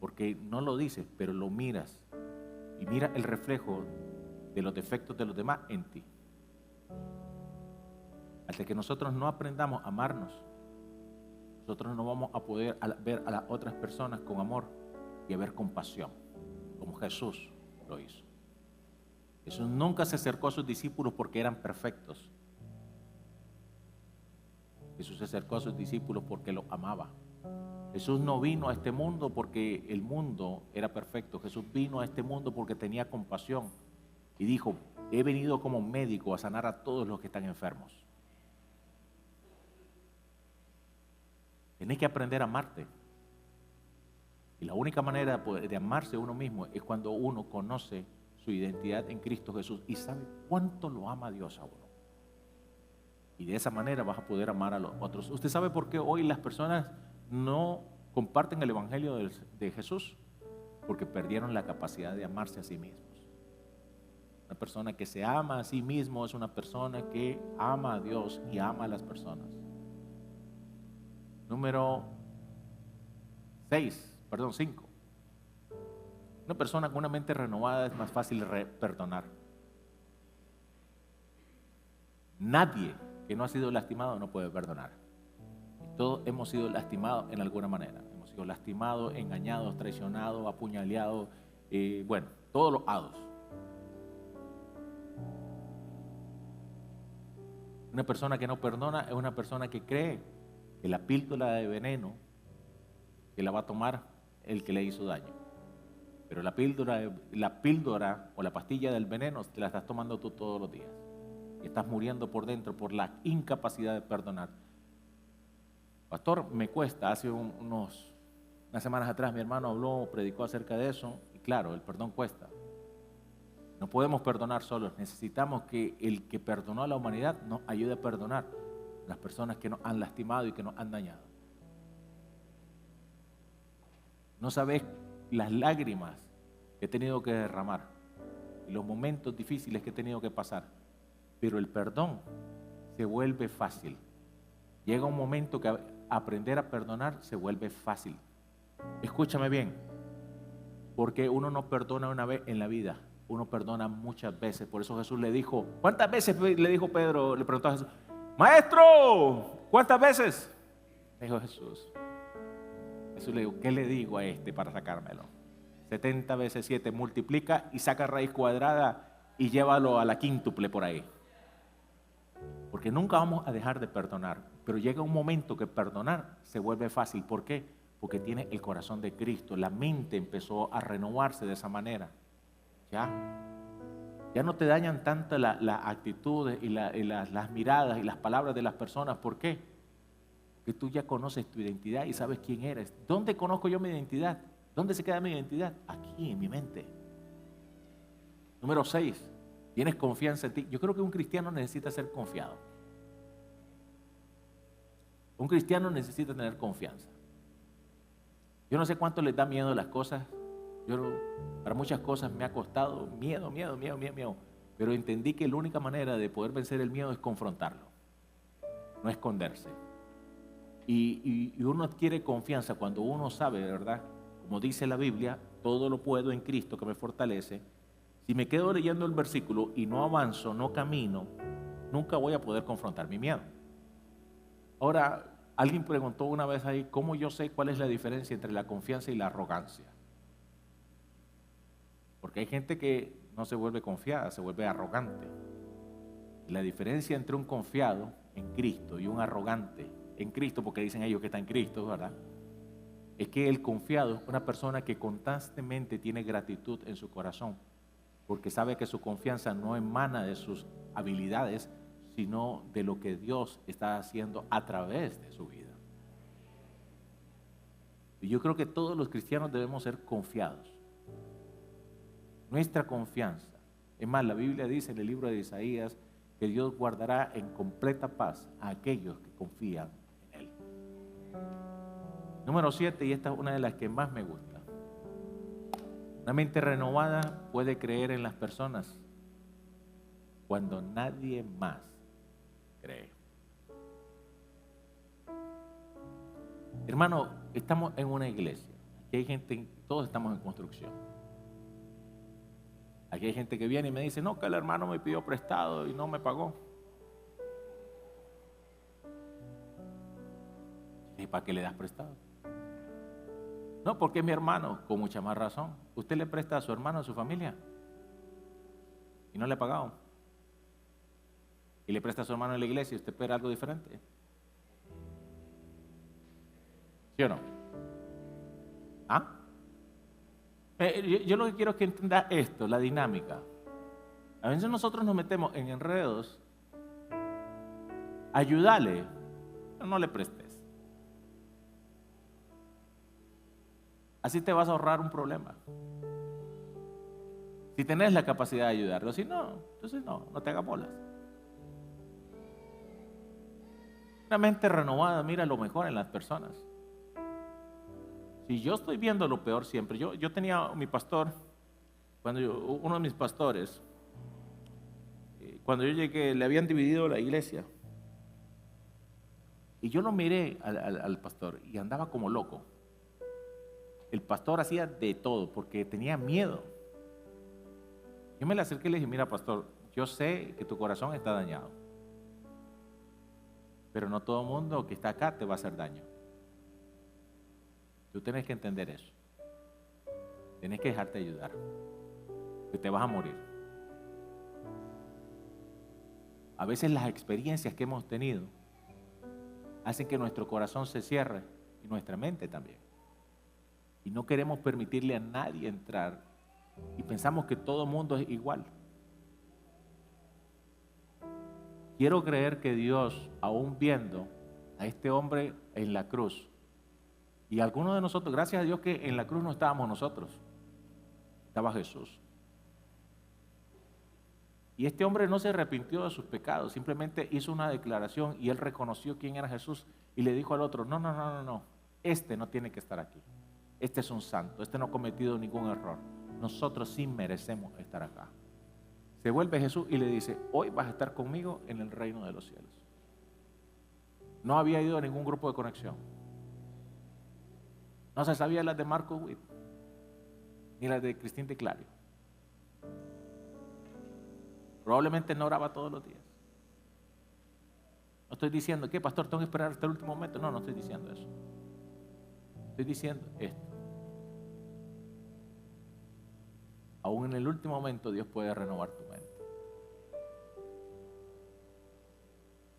[SPEAKER 1] Porque no lo dices, pero lo miras. Y mira el reflejo de los defectos de los demás en ti. hasta que nosotros no aprendamos a amarnos, nosotros no vamos a poder ver a las otras personas con amor y a ver compasión, como Jesús lo hizo. Jesús nunca se acercó a sus discípulos porque eran perfectos. Jesús se acercó a sus discípulos porque los amaba. Jesús no vino a este mundo porque el mundo era perfecto. Jesús vino a este mundo porque tenía compasión y dijo: he venido como médico a sanar a todos los que están enfermos. Tienes que aprender a amarte. Y la única manera de amarse a uno mismo es cuando uno conoce su identidad en Cristo Jesús y sabe cuánto lo ama Dios a uno. Y de esa manera vas a poder amar a los otros. ¿Usted sabe por qué hoy las personas no comparten el Evangelio de Jesús? Porque perdieron la capacidad de amarse a sí mismos. Una persona que se ama a sí mismo es una persona que ama a Dios y ama a las personas. Número 5. Una persona con una mente renovada es más fácil perdonar. Nadie que no ha sido lastimado no puede perdonar. Todos hemos sido lastimados en alguna manera. Hemos sido lastimados, engañados, traicionados, apuñaleados, todos los hados. Una persona que no perdona es una persona que cree que la píldora de veneno que la va a tomar el que le hizo daño. Pero la píldora o la pastilla del veneno te la estás tomando tú todos los días. Y estás muriendo por dentro por la incapacidad de perdonar. Pastor, me cuesta. Hace unas semanas atrás mi hermano predicó acerca de eso. Y claro, el perdón cuesta. No podemos perdonar solos. Necesitamos que el que perdonó a la humanidad nos ayude a perdonar a las personas que nos han lastimado y que nos han dañado. No sabes las lágrimas que he tenido que derramar y los momentos difíciles que he tenido que pasar. Pero el perdón se vuelve fácil. Llega un momento que aprender a perdonar se vuelve fácil. Escúchame bien, porque uno no perdona una vez en la vida, uno perdona muchas veces. Por eso Jesús le dijo, ¿cuántas veces le dijo Pedro? Le preguntó a Jesús, maestro, ¿cuántas veces? Le dijo Jesús. Jesús le dijo, ¿qué le digo a este para sacármelo? 70 veces 7, multiplica y saca raíz cuadrada y llévalo a la quíntuple por ahí. Porque nunca vamos a dejar de perdonar, pero llega un momento que perdonar se vuelve fácil. ¿Por qué? Porque tiene el corazón de Cristo, la mente empezó a renovarse de esa manera. Ya no te dañan tanto las actitudes y las miradas y las palabras de las personas. ¿Por qué? Porque tú ya conoces tu identidad y sabes quién eres. ¿Dónde conozco yo mi identidad? ¿Dónde se queda mi identidad? Aquí, en mi mente. Número 6. Tienes confianza en ti. Yo creo que un cristiano necesita ser confiado. Un cristiano necesita tener confianza. Yo no sé cuánto les da miedo las cosas. Para muchas cosas me ha costado miedo. Pero entendí que la única manera de poder vencer el miedo es confrontarlo, no esconderse. Y uno adquiere confianza cuando uno sabe, ¿verdad? Como dice la Biblia, todo lo puedo en Cristo que me fortalece. Si me quedo leyendo el versículo y no avanzo, no camino, nunca voy a poder confrontar mi miedo. Ahora, alguien preguntó una vez ahí, ¿cómo yo sé cuál es la diferencia entre la confianza y la arrogancia? Porque hay gente que no se vuelve confiada, se vuelve arrogante. La diferencia entre un confiado en Cristo y un arrogante en Cristo, porque dicen ellos que está en Cristo, ¿verdad? Es que el confiado es una persona que constantemente tiene gratitud en su corazón, porque sabe que su confianza no emana de sus habilidades, sino de lo que Dios está haciendo a través de su vida. Y yo creo que todos los cristianos debemos ser confiados. Nuestra confianza. Es más, la Biblia dice en el libro de Isaías que Dios guardará en completa paz a aquellos que confían en Él. Número 7, y esta es una de las que más me gusta. Una mente renovada puede creer en las personas cuando nadie más cree. Hermano, estamos en una iglesia. Aquí hay gente, todos estamos en construcción. Aquí hay gente que viene y me dice, no, que el hermano me pidió prestado y no me pagó. ¿Y para qué le das prestado? No, porque es mi hermano. Con mucha más razón. Usted le presta a su hermano, a su familia, y no le ha pagado. Y le presta a su hermano en la iglesia y usted espera algo diferente. ¿Sí o no? ¿Ah? Yo lo que quiero es que entienda esto, la dinámica. A veces nosotros nos metemos en enredos. Ayúdale, pero no le prestes. Así te vas a ahorrar un problema. Si tenés la capacidad de ayudarlo, si no, entonces no te hagas bolas. Una mente renovada mira lo mejor en las personas. Si yo estoy viendo lo peor siempre, yo tenía mi pastor, uno de mis pastores, cuando yo llegué, le habían dividido la iglesia. Y yo lo miré al pastor y andaba como loco. El pastor hacía de todo porque tenía miedo. Yo me le acerqué y le dije, mira pastor, yo sé que tu corazón está dañado, pero no todo el mundo que está acá te va a hacer daño. Tú tienes que entender eso. Tienes que dejarte ayudar, que te vas a morir. A veces las experiencias que hemos tenido hacen que nuestro corazón se cierre y nuestra mente también. Y no queremos permitirle a nadie entrar y pensamos que todo el mundo es igual. Quiero creer que Dios, aún viendo a este hombre en la cruz, y algunos de nosotros, gracias a Dios que en la cruz no estábamos nosotros, estaba Jesús. Y este hombre no se arrepintió de sus pecados, simplemente hizo una declaración y él reconoció quién era Jesús y le dijo al otro, no, este no tiene que estar aquí. Este es un santo, este no ha cometido ningún error. Nosotros sí merecemos estar acá. Se vuelve Jesús y le dice, hoy vas a estar conmigo en el reino de los cielos. No había ido a ningún grupo de conexión. No se sabía las de Marcos Witt, ni las de Cristín de Clario. Probablemente no oraba todos los días. No estoy diciendo, ¿qué pastor? Tengo que esperar hasta el último momento. No estoy diciendo eso. Estoy diciendo esto. Aún en el último momento Dios puede renovar tu mente.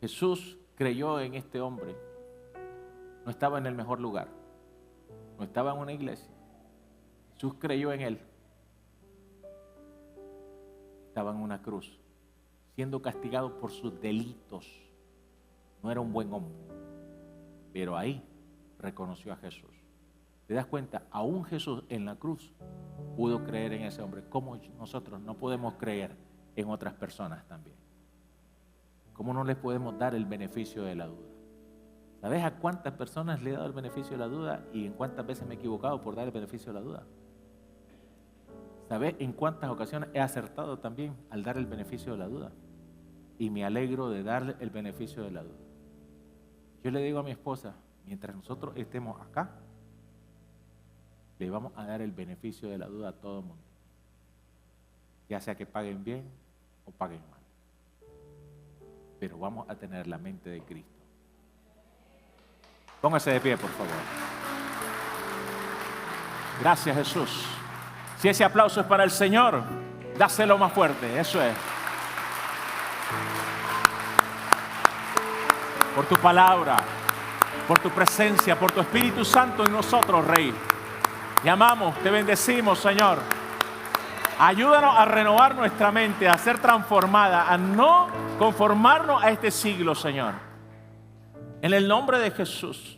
[SPEAKER 1] Jesús creyó en este hombre. No estaba en el mejor lugar. No estaba en una iglesia. Jesús creyó en él. Estaba en una cruz, siendo castigado por sus delitos. No era un buen hombre. Pero ahí reconoció a Jesús. ¿Te das cuenta? Aún Jesús en la cruz pudo creer en ese hombre. ¿Cómo nosotros no podemos creer en otras personas también? ¿Cómo no les podemos dar el beneficio de la duda? ¿Sabes a cuántas personas le he dado el beneficio de la duda y en cuántas veces me he equivocado por dar el beneficio de la duda? ¿Sabes en cuántas ocasiones he acertado también al dar el beneficio de la duda? Y me alegro de darle el beneficio de la duda. Yo le digo a mi esposa, mientras nosotros estemos acá, le vamos a dar el beneficio de la duda a todo el mundo. Ya sea que paguen bien o paguen mal. Pero vamos a tener la mente de Cristo. Póngase de pie, por favor. Gracias, Jesús. Si ese aplauso es para el Señor, dáselo más fuerte. Eso es. Por tu palabra, por tu presencia, por tu Espíritu Santo en nosotros, Rey. Te amamos, te bendecimos, Señor. Ayúdanos a renovar nuestra mente, a ser transformada, a no conformarnos a este siglo, Señor. En el nombre de Jesús.